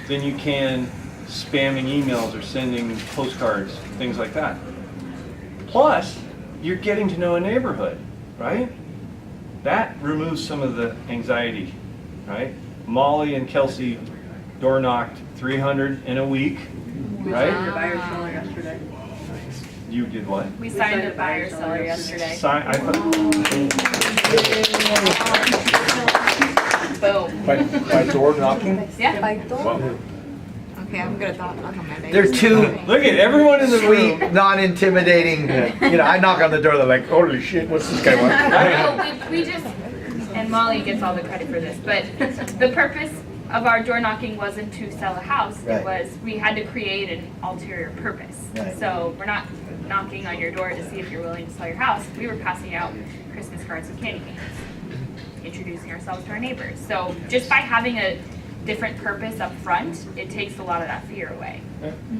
than you can spamming emails or sending postcards, things like that. Plus, you're getting to know a neighborhood, right? That removes some of the anxiety, right? Molly and Kelsey door knocked 300 in a week, We right? signed a buyer seller yesterday. You did what? We signed a buyer seller yesterday. I thought, Boom. By door knocking? Yeah. Okay, I'm gonna talk on Monday. They're too look at everyone in the sweet, room. non-intimidating. You know, I knock on the door, they're like, holy shit, what's this guy want? No, we just, and Molly gets all the credit for this, but the purpose of our door knocking wasn't to sell a house. Right. It was, we had to create an ulterior purpose. Right. So we're not knocking on your door to see if you're willing to sell your house. We were passing out Christmas cards and candy canes, introducing ourselves to our neighbors. So just by having a different purpose up front, it takes a lot of that fear away.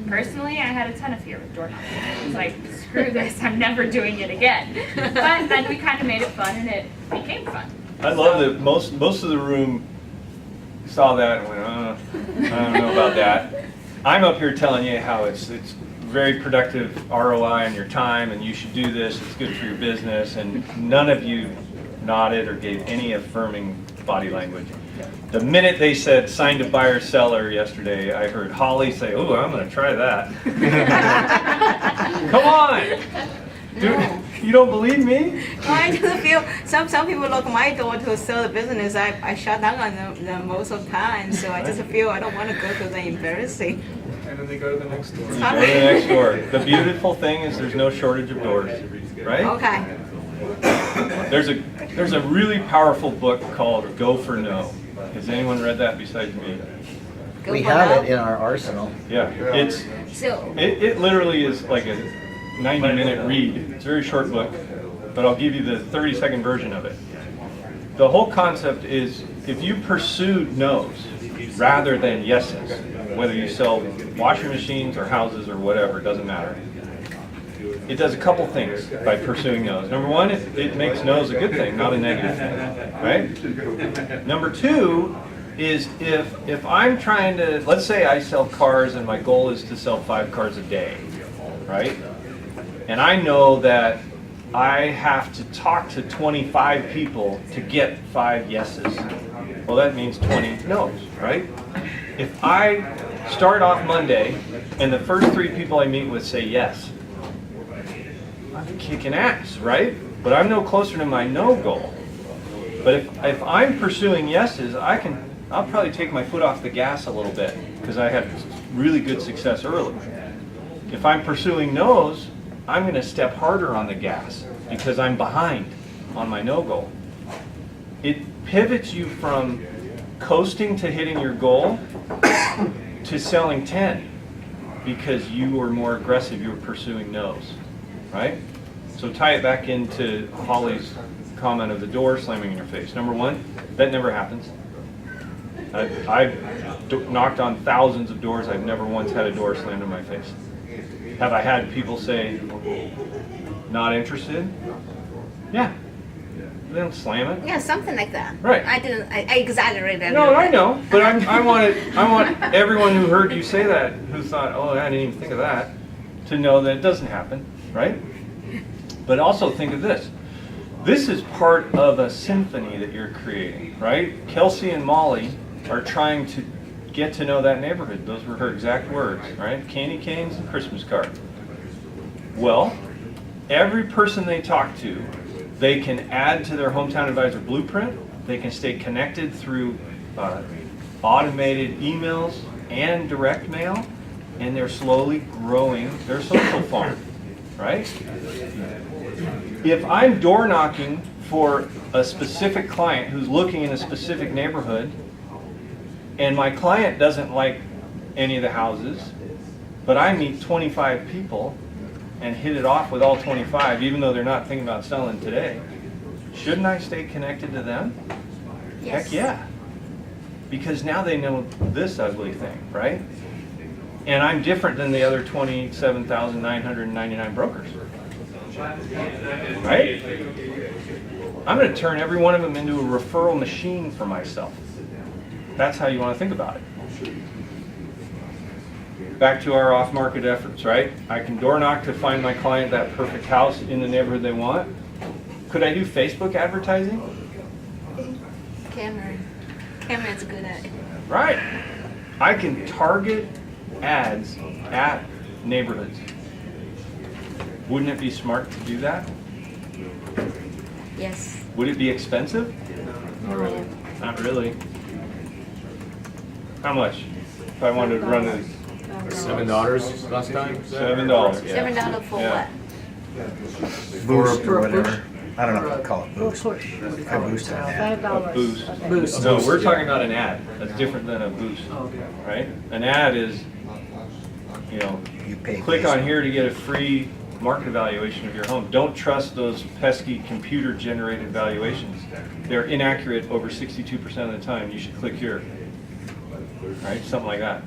Personally, I had a ton of fear with door knocking. It was like, screw this, I'm never doing it again. But then we kind of made it fun and it became fun. I love that most of the room saw that and went, I don't know about that. I'm up here telling you how it's very productive ROI on your time and you should do this, it's good for your business, and none of you nodded or gave any affirming body language. The minute they said signed a buyer seller yesterday, I heard Holly say, oh, I'm going to try that. Come on! Dude, you don't believe me? I just feel some people knock my door to sell the business. I shut down on them most of the time. So I just feel I don't want to go to the embarrassing. And then they go to the next door. You go to the next door. The beautiful thing is there's no shortage of doors, right? Okay. There's a really powerful book called Go for No. Has anyone read that besides me? We have it in our arsenal. Yeah, So it literally is like a 90-minute read. It's a very short book, but I'll give you the 30-second version of it. The whole concept is if you pursue no's rather than yeses, whether you sell washing machines or houses or whatever, it doesn't matter. It does a couple things by pursuing no's. Number one, it makes no's a good thing, not a negative thing, right? Number two is if I'm trying to, let's say I sell cars and my goal is to sell 5 cars a day, right? And I know that I have to talk to 25 people to get 5 yeses. Well, that means 20 no's, right? If I start off Monday and the first 3 people I meet with say yes, I'm kicking ass, right? But I'm no closer to my no goal. But if I'm pursuing yeses, I'll probably take my foot off the gas a little bit because I had really good success early. If I'm pursuing no's, I'm going to step harder on the gas because I'm behind on my no goal. It pivots you from coasting to hitting your goal to selling 10 because you were more aggressive, you were pursuing no's, right? So tie it back into Holly's comment of the door slamming in your face. Number one, that never happens. I've knocked on thousands of doors. I've never once had a door slammed in my face. Have I had people say, not interested? Yeah. They don't slam it. yeah, something like that. Right. I exaggerate that. No, I know, but I want everyone who heard you say that, who thought, oh, I didn't even think of that, to know that it doesn't happen, right? But also think of this. This is part of a symphony that you're creating, right? Kelsey and Molly are trying to get to know that neighborhood. Those were her exact words, right? Candy canes and Christmas card. Well, every person they talk to, they can add to their Hometown Advisor blueprint. They can stay connected through automated emails and direct mail. and they're slowly growing their social farm, right? If I'm door knocking for a specific client who's looking in a specific neighborhood, and my client doesn't like any of the houses, but I meet 25 people and hit it off with all 25, even though they're not thinking about selling today, shouldn't I stay connected to them? Yes. Heck yeah. Because now they know this ugly thing, right? And I'm different than the other 27,999 brokers. Right? I'm going to turn every one of them into a referral machine for myself. That's how you want to think about it. Back to our off-market efforts, right? I can door knock to find my client that perfect house in the neighborhood they want. Could I do Facebook advertising? Cameron's good at it. Right. I can target ads at neighborhoods. Wouldn't it be smart to do that? Yes. Would it be expensive? Not really. Not really. How much? If I wanted to run it, $7 last time? $7. $7 for Yeah. what? Boost or whatever. I don't know if I call it boost. Push. I boost an ad. A boost. Okay. Boost. No, we're talking about an ad. That's different than a boost, right? An ad is, you know, You pay. click based on here to get a free market evaluation of your home. Don't trust those pesky computer-generated valuations. They're inaccurate over 62% of the time. You should click here. Right? Something like that.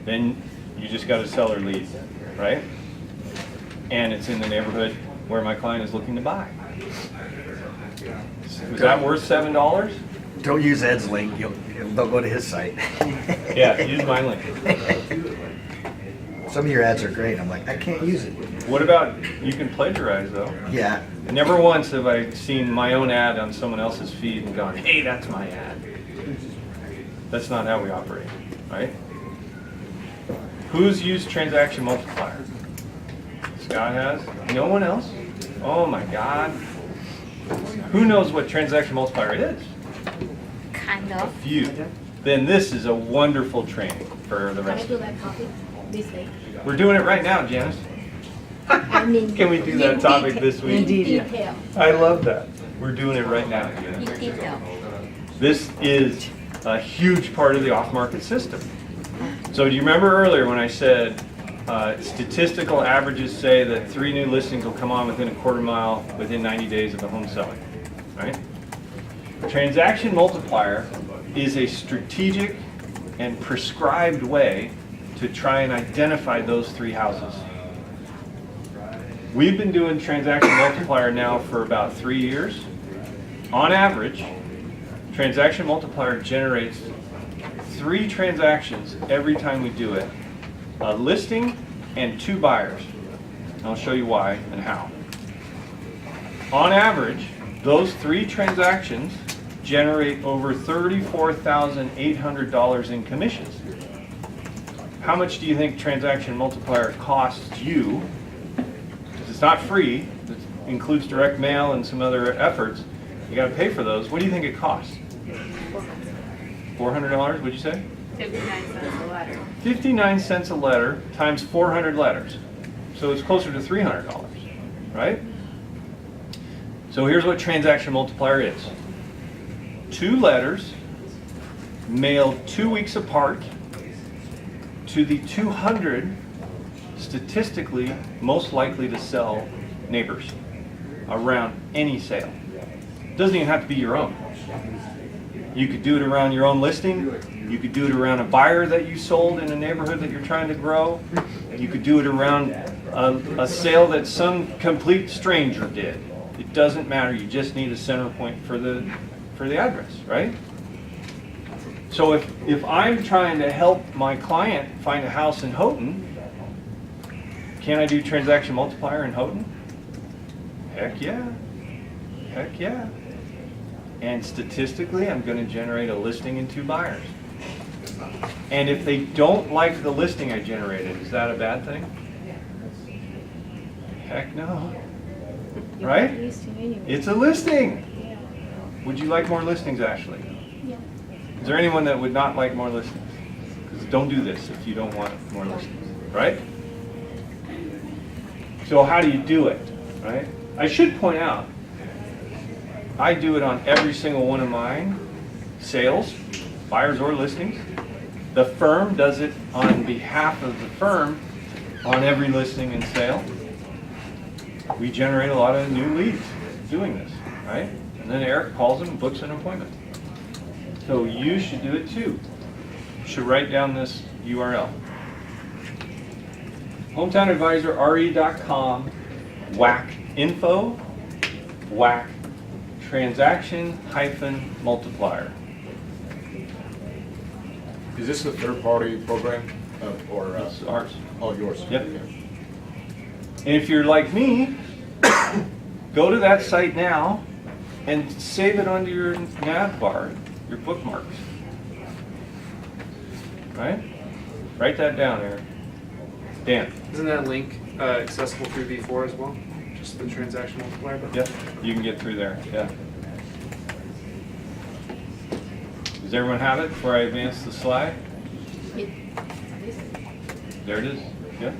Then you just got a seller lead, right? And it's in the neighborhood where my client is looking to buy. Is that worth $7? Don't use Ed's link. They'll go to his site. Yeah, use my link. Some of your ads are great. I'm like, I can't use it. What about, you can plagiarize though. Yeah. Never once have I seen my own ad on someone else's feed and gone, hey, that's my ad. That's not how we operate, right? Who's used transaction multiplier? Scott has? No one else? Oh my God. Who knows what transaction multiplier is? Kind A of. few. Then this is a wonderful training for the Can I rest do of that copy this day? We're doing it right now, Janice. I mean. Can we do that topic this week? Detail. I love that. We're doing it right now. Detail. This is a huge part of the off-market system. So do you remember earlier when I said statistical averages say that 3 new listings will come on within a quarter mile within 90 days of the home selling, right? Transaction multiplier is a strategic and prescribed way to try and identify those 3 houses. We've been doing transaction multiplier now for about 3 years. On average, transaction multiplier generates 3 transactions every time we do it. A listing and 2 buyers. I'll show you why and how. On average, those 3 transactions generate over $34,800 in commissions. How much do you think transaction multiplier costs you? Because it's not free, it includes direct mail and some other efforts. You got to pay for those. What do you think it costs? $400, would you say? 59 cents a letter. 59 cents a letter times 400 letters. So it's closer to $300, right? So here's what transaction multiplier is. 2 letters mailed 2 weeks apart to the 200 statistically most likely to sell neighbors around any sale. Doesn't even have to be your own. You could do it around your own listing. You could do it around a buyer that you sold in a neighborhood that you're trying to grow. You could do it around a sale that some complete stranger did. It doesn't matter. You just need a center point for the address, right? So if I'm trying to help my client find a house in Houghton, can I do transaction multiplier in Houghton? Heck yeah. Heck yeah. And statistically, I'm going to generate a listing and 2 buyers. And if they don't like the listing I generated, is that a bad thing? Heck no. Right? It's a listing. Would you like more listings, Ashley? Yeah. Is there anyone that would not like more listings? Because don't do this if you don't want more listings, right? So how do you do it, right? I should point out, I do it on every single one of mine, sales, buyers or listings. The firm does it on behalf of the firm on every listing and sale. We generate a lot of new leads doing this, right? And then Eric calls them and books an appointment. So you should do it too. You should write down this URL. HometownAdvisorRE.com, whack info, whack transaction hyphen multiplier. Is this a third-party program or? It's ours. Oh, yours? Yep. Okay. And if you're like me, go to that site now and save it onto your nav bar, your bookmarks. Right? Write that down, Eric. Dan. Isn't that link accessible through V4 as well? Just the transaction multiplier button? Yep, you can get through there, yeah. Does everyone have it before I advance the slide? There it is, yeah.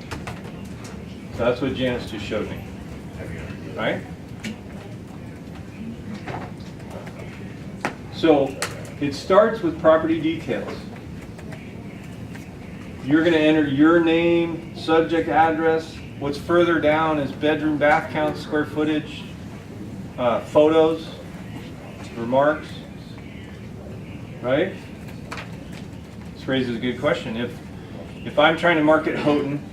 So that's what Janice just showed me, right? So it starts with property details. You're going to enter your name, subject, address. What's further down is bedroom, bath count, square footage, photos, remarks, right? This raises a good question. If I'm trying to market Houghton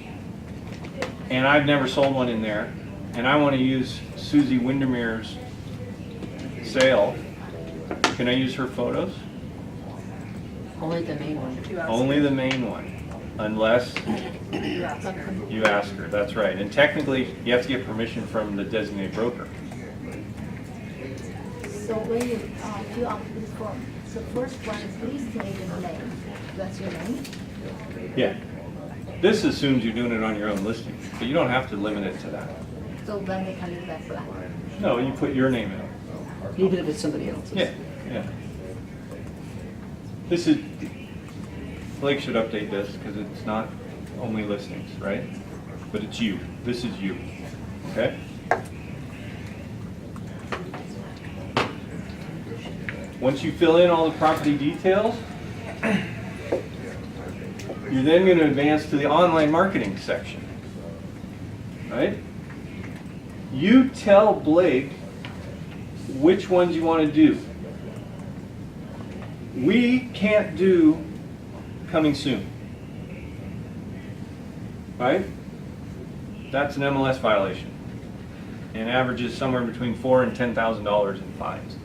and I've never sold one in there and I want to use Susie Windermere's sale, can I use her photos? Only the main one. Only the main one. Unless you ask her, that's right. And technically, you have to get permission from the designated broker. So when you fill out this form, so first one is please state your name. That's your name? Yeah. This assumes you're doing it on your own listing, but you don't have to limit it to that. So then they can leave that blank. No, you put your name in. Even if it's somebody else's. Yeah, yeah. This is, Blake should update this because it's not only listings, right? But it's you. This is you, okay? Once you fill in all the property details, you're then going to advance to the online marketing section, right? You tell Blake which ones you want to do. We can't do coming soon, right? That's an MLS violation and averages somewhere between $4,000 and $10,000 in fines.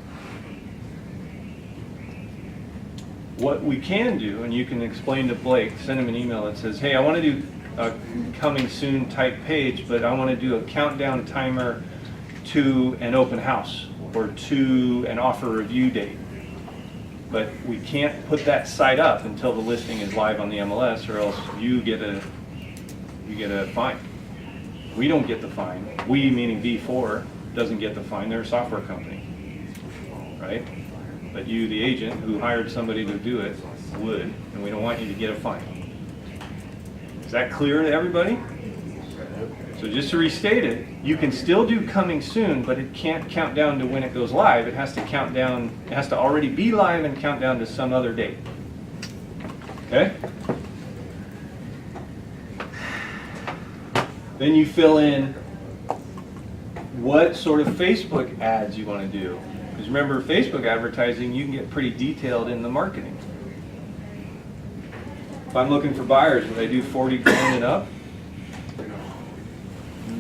What we can do, and you can explain to Blake, send him an email that says, hey, I want to do a coming soon type page, but I want to do a countdown timer to an open house or to an offer review date. But we can't put that site up until the listing is live on the MLS, or else you get a fine. We don't get the fine. We, meaning V4, doesn't get the fine. They're a software company, right? But you, the agent who hired somebody to do it, would, and we don't want you to get a fine. Is that clear to everybody? So just to restate it, you can still do coming soon, but it can't count down to when it goes live. It has to count down, it has to already be live and count down to some other date. Okay? Then you fill in what sort of Facebook ads you want to do. Because remember, Facebook advertising, you can get pretty detailed in the marketing. If I'm looking for buyers, would I do 40 grand and up?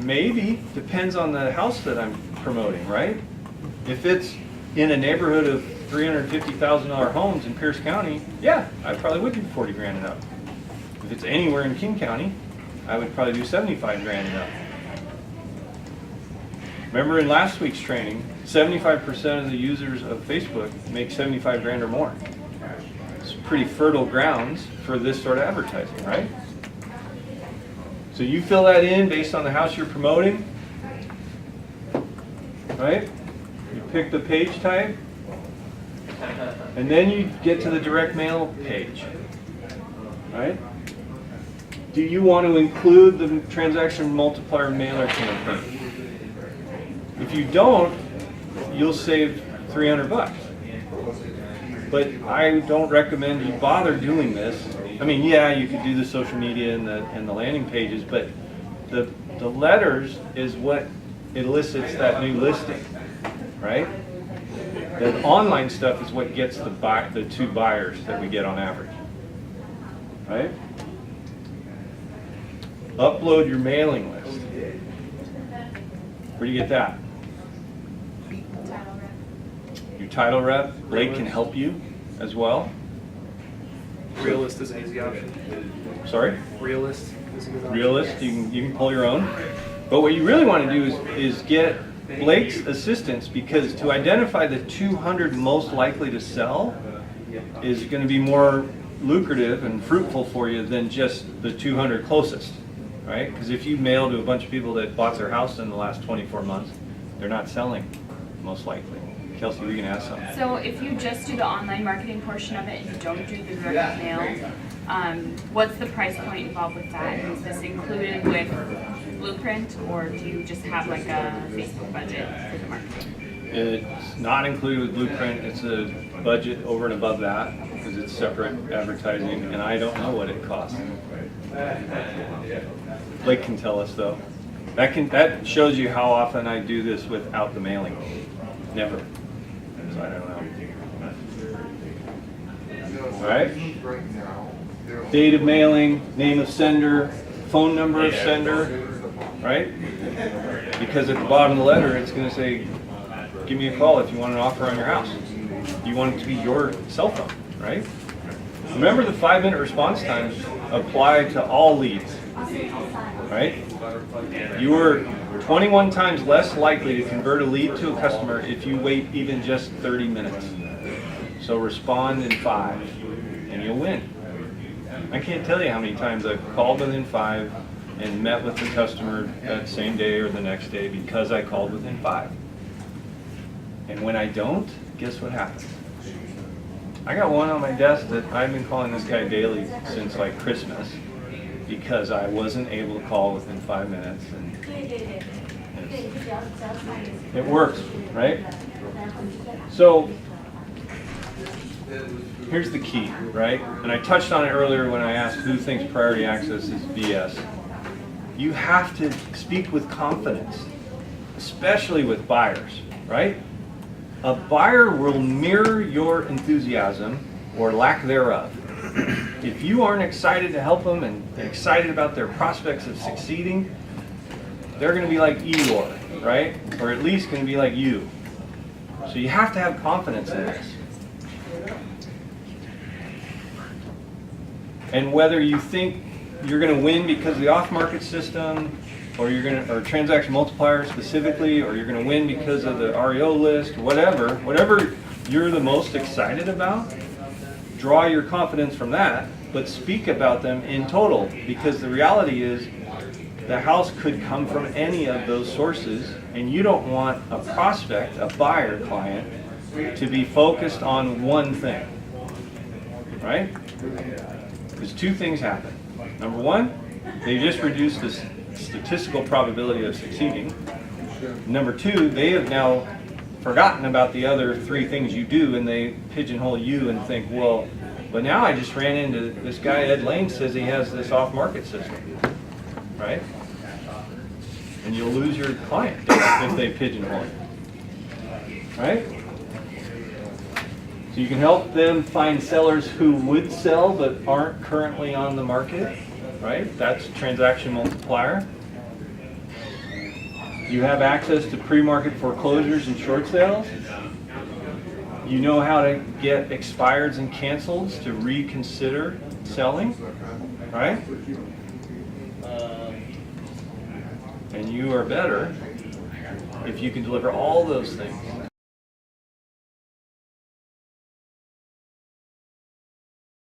Maybe, depends on the house that I'm promoting, right? If it's in a neighborhood of $350,000 homes in Pierce County, yeah, I probably would do 40 grand and up. If it's anywhere in King County, I would probably do 75 grand and up. Remember in last week's training, 75% of the users of Facebook make 75 grand or more. It's pretty fertile grounds for this sort of advertising, right? So you fill that in based on the house you're promoting, right? You pick the page type, and then you get to the direct mail page. right? Do you want to include the transaction multiplier mailer campaign? If you don't, you'll save $300. But I don't recommend you bother doing this. I mean, yeah, you could do the social media and the landing pages, but the letters is what elicits that new listing, right? The online stuff is what gets the 2 buyers that we get on average, right? Upload your mailing list. Where do you get that? Your title rep. Blake can help you as well. Realist is an easy option. Sorry? Realist is a good option. Realist, you can pull your own. But what you really want to do is get Blake's assistance, because to identify the 200 most likely to sell is going to be more lucrative and fruitful for you than just the 200 closest, right? Because if you mail to a bunch of people that bought their house in the last 24 months, they're not selling, most likely. Kelsey, were you going to ask something? So if you just do the online marketing portion of it and you don't do the direct mail, what's the price point involved with that? Is this included with Blueprint, or do you just have like a Facebook budget for the marketing? It's not included with Blueprint. It's a budget over and above that because it's separate advertising, and I don't know what it costs. Blake can tell us though. That shows you how often I do this without the mailing. Never. So I don't know. All right. Date of mailing, name of sender, phone number of sender, right? Because at the bottom of the letter, it's going to say, give me a call if you want an offer on your house. You want it to be your cell phone, right? Remember, the 5-minute response times apply to all leads, right? You are 21 times less likely to convert a lead to a customer if you wait even just 30 minutes. So respond in 5 and you'll win. I can't tell you how many times I've called within 5 and met with the customer that same day or the next day because I called within 5. And when I don't, guess what happens? I got one on my desk that I've been calling this guy daily since like Christmas because I wasn't able to call within 5 minutes. And it works, right? So here's the key, right? And I touched on it earlier when I asked who thinks priority access is BS. You have to speak with confidence, especially with buyers, right? A buyer will mirror your enthusiasm or lack thereof. If you aren't excited to help them and excited about their prospects of succeeding, they're going to be like Eeyore, right? Or at least going to be like you. So you have to have confidence in this. And whether you think you're going to win because of the off-market system, or transaction multiplier specifically, or you're going to win because of the REO list, whatever you're the most excited about, draw your confidence from that, but speak about them in total, because the reality is the house could come from any of those sources, and you don't want a prospect, a buyer client, to be focused on one thing, right? Because 2 things happen. Number 1, they just reduced the statistical probability of succeeding. Number 2, they have now forgotten about the other 3 things you do, and they pigeonhole you and think, well, but now I just ran into this guy, Ed Lane, says he has this off-market system, right? And you'll lose your client if they pigeonhole you, right? So you can help them find sellers who would sell but aren't currently on the market, right? That's transaction multiplier. You have access to pre-market foreclosures and short sales. You know how to get expireds and cancels to reconsider selling, right? And you are better if you can deliver all those things